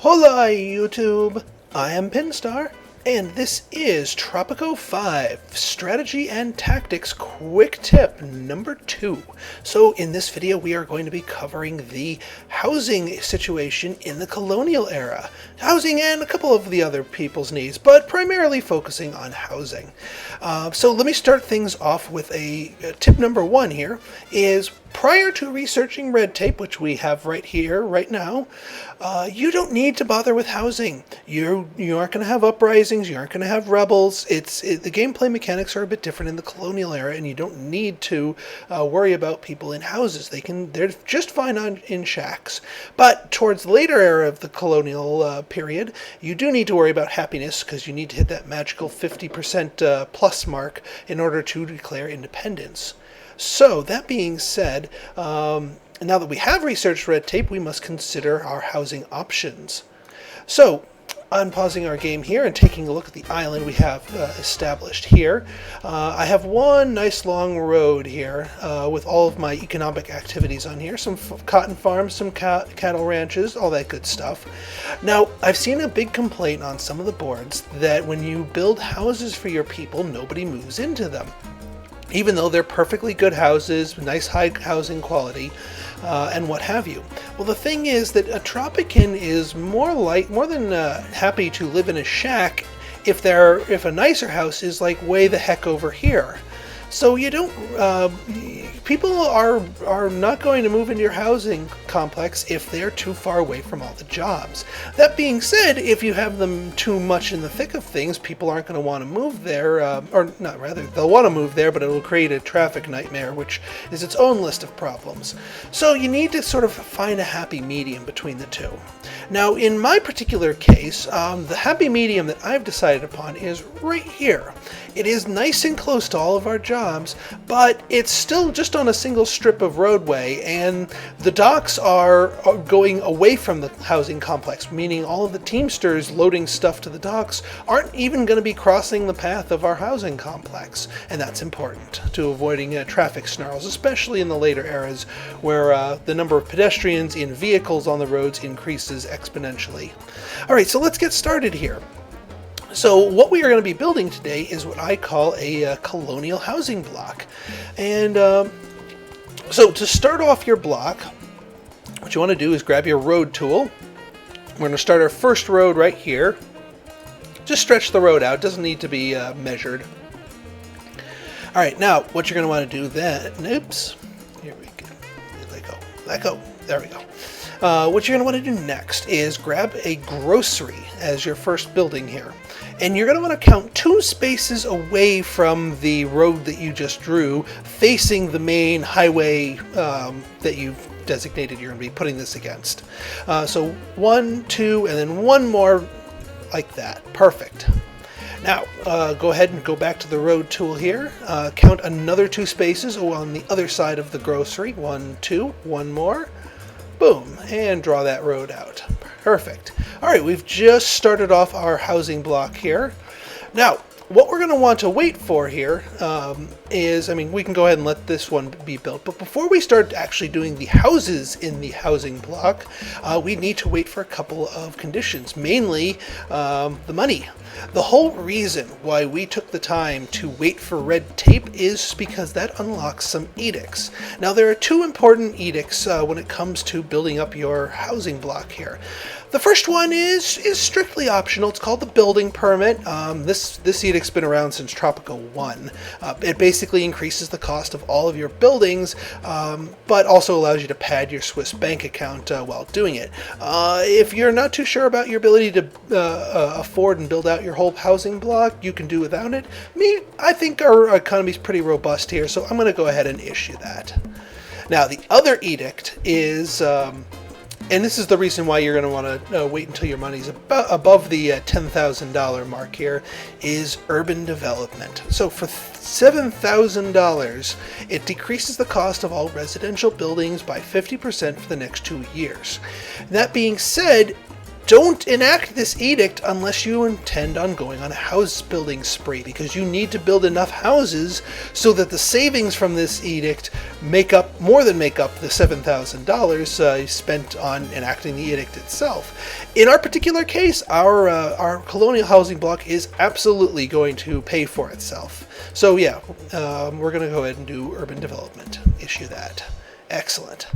Hola YouTube! I am Pinstar, and this is Tropico 5 Strategy and Tactics Quick Tip number 2. So in this video we are going to be covering the housing situation in the colonial era. Housing and a couple of the other people's needs, but primarily focusing on housing. So let me start things off with a tip number 1 here is prior to researching red tape, which we have right here, right now, you don't need to bother with housing. You aren't going to have uprisings, you aren't going to have rebels. The gameplay mechanics are a bit different in the colonial era, and you don't need to worry about people in houses. They're just fine in shacks. But towards the later era of the colonial period, you do need to worry about happiness, because you need to hit that magical 50% plus mark in order to declare independence. So, that being said, now that we have researched red tape, we must consider our housing options. So, unpausing our game here and taking a look at the island we have established here. I have one nice long road here with all of my economic activities on here. Some cotton farms, some cattle ranches, all that good stuff. Now, I've seen a big complaint on some of the boards that when you build houses for your people, nobody moves into them. Even though they're perfectly good houses, nice high housing quality, and what have you. Well, the thing is that a Tropican is more than happy to live in a shack if a nicer house is like way the heck over here. So you don't. People are not going to move into your housing complex if they're too far away from all the jobs. That being said, if you have them too much in the thick of things, people aren't going to want to move there, they'll want to move there, but it'll create a traffic nightmare, which is its own list of problems. So you need to sort of find a happy medium between the two. Now, in my particular case, the happy medium that I've decided upon is right here. It is nice and close to all of our jobs, but it's still just on a single strip of roadway, and the docks are going away from the housing complex, meaning all of the Teamsters loading stuff to the docks aren't even going to be crossing the path of our housing complex, and that's important to avoiding traffic snarls, especially in the later eras where the number of pedestrians in vehicles on the roads increases exponentially. Alright, so let's get started here. So what we are going to be building today is what I call a colonial housing block. And so to start off your block, what you want to do is grab your road tool. We're going to start our first road right here. Just stretch the road out. It doesn't need to be measured. Alright, now what you're going to want to do then, oops, here we go, let go, there we go. What you're going to want to do next is grab a grocery as your first building here. And you're going to want to count 2 spaces away from the road that you just drew, facing the main highway that you've designated you're going to be putting this against. So 1, 2, and then one more like that. Perfect. Now, go ahead and go back to the road tool here. Count another 2 spaces on the other side of the grocery. 1, 2, one more. Boom, and draw that road out. Perfect. Alright, we've just started off our housing block here. Now, what we're going to want to wait for here we can go ahead and let this one be built, but before we start actually doing the houses in the housing block, we need to wait for a couple of conditions, mainly the money. The whole reason why we took the time to wait for red tape is because that unlocks some edicts. Now, there are 2 important edicts when it comes to building up your housing block here. The first one is strictly optional. It's called the building permit. This edict's been around since Tropico 1. It basically increases the cost of all of your buildings, but also allows you to pad your Swiss bank account while doing it. If you're not too sure about your ability to afford and build out your whole housing block, you can do without it. I think our economy's pretty robust here, so I'm going to go ahead and issue that. Now, the other edict is... and this is the reason why you're going to want to wait until your money's above the $10,000 mark here, is urban development. So for $7,000, it decreases the cost of all residential buildings by 50% for the next 2 years. That being said, don't enact this edict unless you intend on going on a house building spree, because you need to build enough houses so that the savings from this edict more than make up the $7,000 spent on enacting the edict itself. In our particular case, our colonial housing block is absolutely going to pay for itself. So yeah, we're going to go ahead and do urban development. Issue that. Excellent.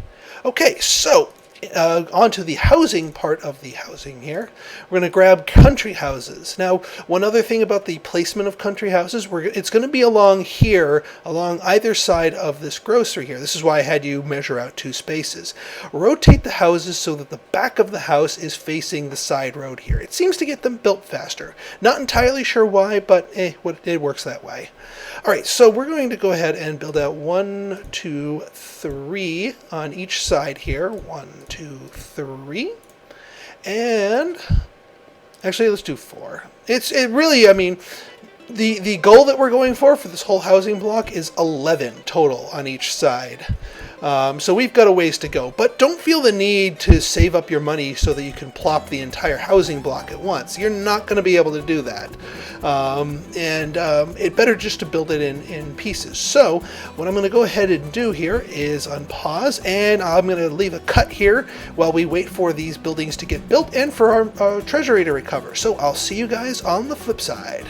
Okay, so on to the housing part of the housing here. We're going to grab country houses. Now, one other thing about the placement of country houses, it's going to be along here, along either side of this grocery here. This is why I had you measure out 2 spaces. Rotate the houses so that the back of the house is facing the side road here. It seems to get them built faster. Not entirely sure why, but it works that way. All right, so we're going to go ahead and build out 1, 2, 3 on each side here. 1, 2, 3. And actually, let's do 4. I mean, the goal that we're going for this whole housing block is 11 total on each side. So we've got a ways to go, but don't feel the need to save up your money so that you can plop the entire housing block at once. You're not going to be able to do that. It better just to build it in pieces. So what I'm going to go ahead and do here is unpause, and I'm going to leave a cut here while we wait for these buildings to get built and for our treasury to recover. So I'll see you guys on the flip side.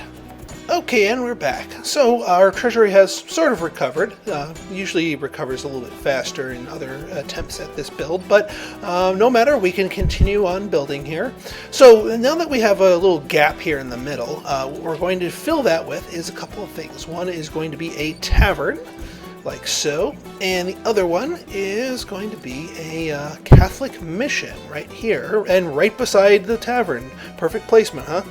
Okay, and we're back. So our treasury has sort of recovered. Usually recovers a little bit faster in other attempts at this build, but no matter, we can continue on building here. So now that we have a little gap here in the middle, what we're going to fill that with is a couple of things. One is going to be a tavern, like so, and the other one is going to be a Catholic mission right here and right beside the tavern. Perfect placement, huh?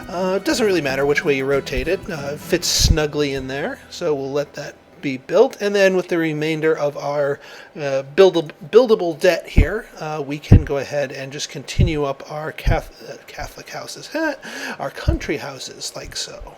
It doesn't really matter which way you rotate it. It fits snugly in there, so we'll let that be built. And then with the remainder of our buildable debt here, we can go ahead and just continue up our Catholic houses, our country houses, like so.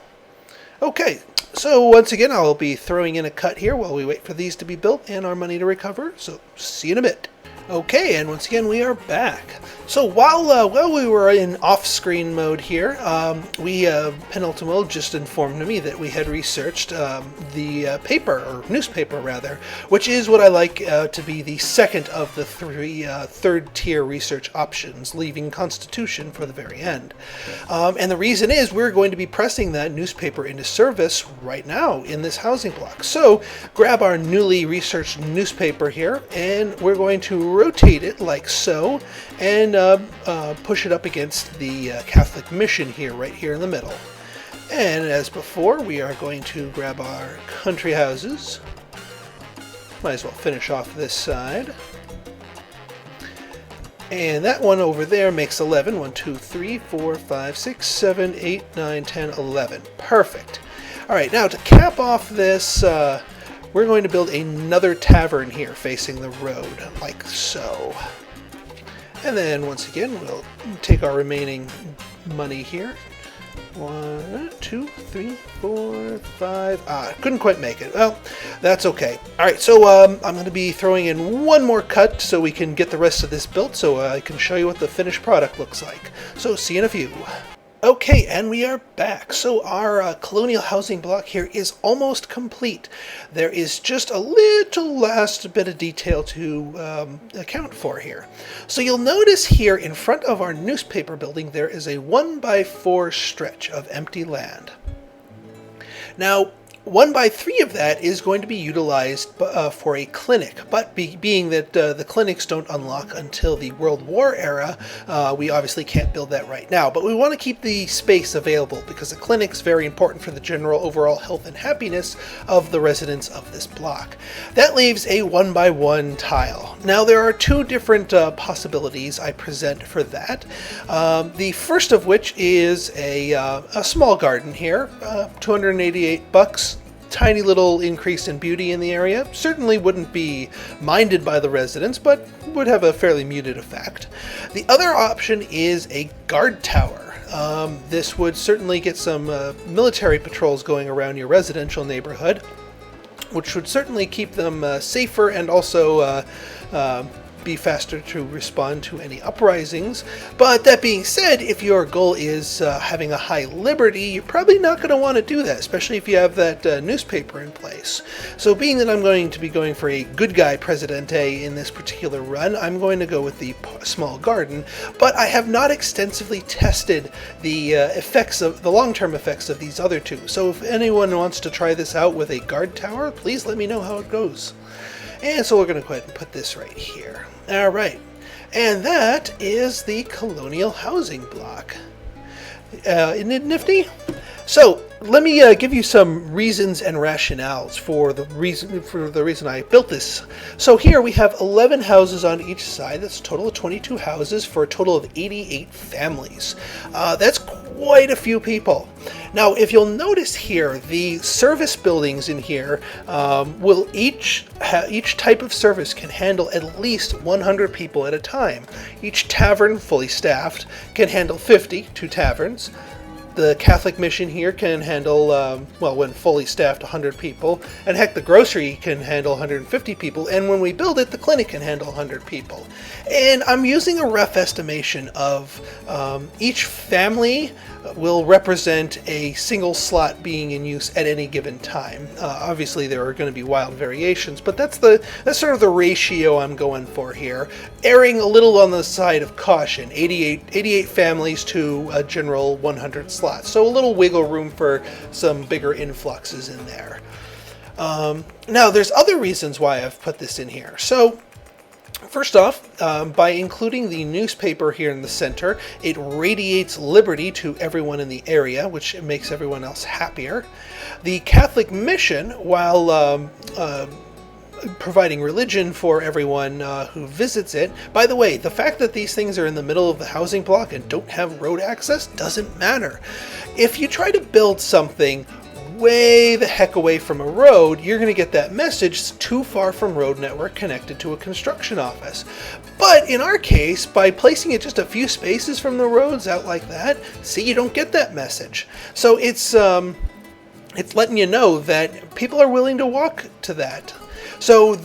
Okay, so once again, I'll be throwing in a cut here while we wait for these to be built and our money to recover. So see you in a bit. Okay, and once again, we are back. So while we were in off-screen mode here, Penultimo just informed me that we had researched the paper, or newspaper rather, which is what I like to be the second of the 3 third-tier research options, leaving Constitution for the very end. And the reason is we're going to be pressing that newspaper into service right now in this housing block. So grab our newly researched newspaper here, and we're going to rotate it like so, and push it up against the Catholic mission here, right here in the middle. And as before, we are going to grab our country houses. Might as well finish off this side. And that one over there makes 11. 1, 2, 3, 4, 5, 6, 7, 8, 9, 10, 11. Perfect. All right, now to cap off this, we're going to build another tavern here facing the road, like so. And then once again, we'll take our remaining money here. 1, 2, 3, 4, 5. Couldn't quite make it. Well, that's okay. All right, so I'm going to be throwing in one more cut so we can get the rest of this built, so I can show you what the finished product looks like. So see you in a few. Okay, and we are back. So our colonial housing block here is almost complete. There is just a little last bit of detail to account for here. So you'll notice here in front of our newspaper building there is a 1x4 stretch of empty land. Now, 1x3 of that is going to be utilized for a clinic, but being that the clinics don't unlock until the World War era, we obviously can't build that right now. But we want to keep the space available because the clinic's very important for the general overall health and happiness of the residents of this block. That leaves a 1x1 tile. Now there are 2 different possibilities I present for that. The first of which is a small garden here, $288. Tiny little increase in beauty in the area. Certainly wouldn't be minded by the residents, but would have a fairly muted effect. The other option is a guard tower. This would certainly get some military patrols going around your residential neighborhood, which would certainly keep them safer and also be faster to respond to any uprisings. But that being said, if your goal is having a high liberty, you're probably not going to want to do that, especially if you have that newspaper in place. So being that I'm going to be going for a good guy Presidente in this particular run, I'm going to go with the small garden, but I have not extensively tested the long-term effects of these other two. So if anyone wants to try this out with a guard tower, please let me know how it goes. And so we're going to go ahead and put this right here. All right. And that is the Colonial Housing Block. Isn't it nifty? So let me give you some reasons and rationales for the reason I built this. So here we have 11 houses on each side. That's a total of 22 houses for a total of 88 families. That's quite a few people. Now, if you'll notice here, the service buildings in here will each type of service can handle at least 100 people at a time. Each tavern, fully staffed, can handle 50, 2 taverns. The Catholic mission here can handle, well, when fully staffed, 100 people. And heck, the grocery can handle 150 people. And when we build it, the clinic can handle 100 people. And I'm using a rough estimation of each family will represent a single slot being in use at any given time. Obviously, there are going to be wild variations, but that's sort of the ratio I'm going for here. Erring a little on the side of caution, 88 families to a general 100 slots. So a little wiggle room for some bigger influxes in there. Now, there's other reasons why I've put this in here. So, first off, by including the newspaper here in the center, it radiates liberty to everyone in the area, which makes everyone else happier. The Catholic mission, while providing religion for everyone who visits it. By the way, the fact that these things are in the middle of the housing block and don't have road access doesn't matter. If you try to build something way the heck away from a road, you're going to get that message too far from road network connected to a construction office. But in our case, by placing it just a few spaces from the roads out like that, see, you don't get that message. So it's letting you know that people are willing to walk to that. So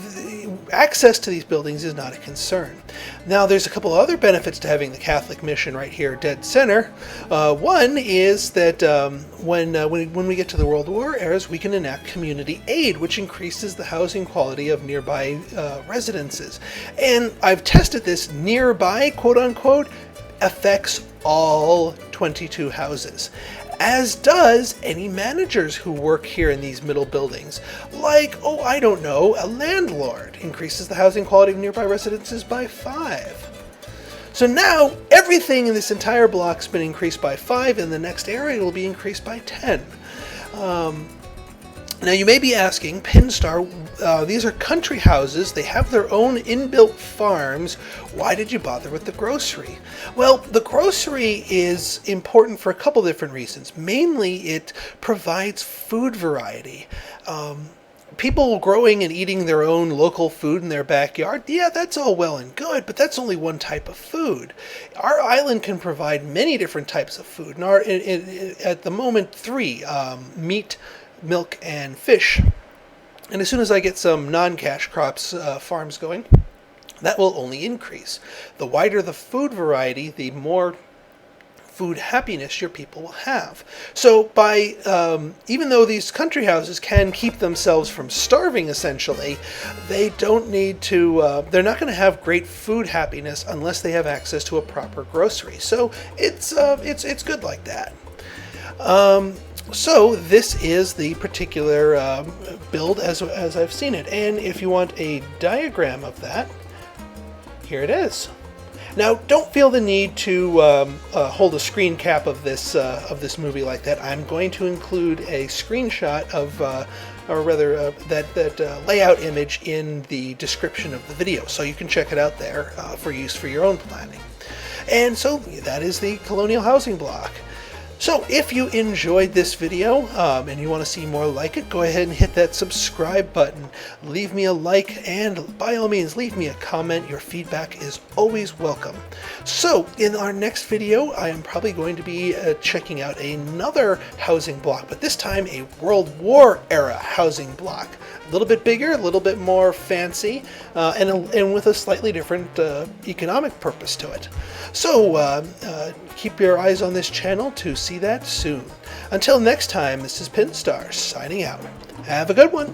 access to these buildings is not a concern. Now, there's a couple other benefits to having the Catholic mission right here dead center. One is that when we get to the World War eras, we can enact community aid, which increases the housing quality of nearby residences. And I've tested this. Nearby, quote unquote, affects all 22 houses, as does any managers who work here in these middle buildings. Like, oh, I don't know, a landlord increases the housing quality of nearby residences by 5. So now everything in this entire block's been increased by 5, and the next area will be increased by 10. Now you may be asking, Pinstar, these are country houses, they have their own inbuilt farms, why did you bother with the grocery? Well, the grocery is important for a couple different reasons. Mainly, it provides food variety. People growing and eating their own local food in their backyard, yeah, that's all well and good, but that's only one type of food. Our island can provide many different types of food, and at the moment, 3, meat, milk, and fish. And as soon as I get some non-cash crops farms going, that will only increase. The wider the food variety, the more food happiness your people will have. So by even though these country houses can keep themselves from starving, essentially, they don't need to. They're not going to have great food happiness unless they have access to a proper grocery. So it's good like that. So this is the particular build as I've seen it, and if you want a diagram of that, here it is. Now, don't feel the need to hold a screen cap of this movie like that. I'm going to include a screenshot of, or rather, that layout image in the description of the video, so you can check it out there for use for your own planning. And so that is the Colonial Housing Block. So if you enjoyed this video and you want to see more like it, go ahead and hit that subscribe button. Leave me a like, and by all means leave me a comment. Your feedback is always welcome. So in our next video, I am probably going to be checking out another housing block, but this time a World War era housing block. A little bit bigger, a little bit more fancy, and with a slightly different economic purpose to it. So keep your eyes on this channel to see that soon. Until next time, this is Pinstar signing out. Have a good one.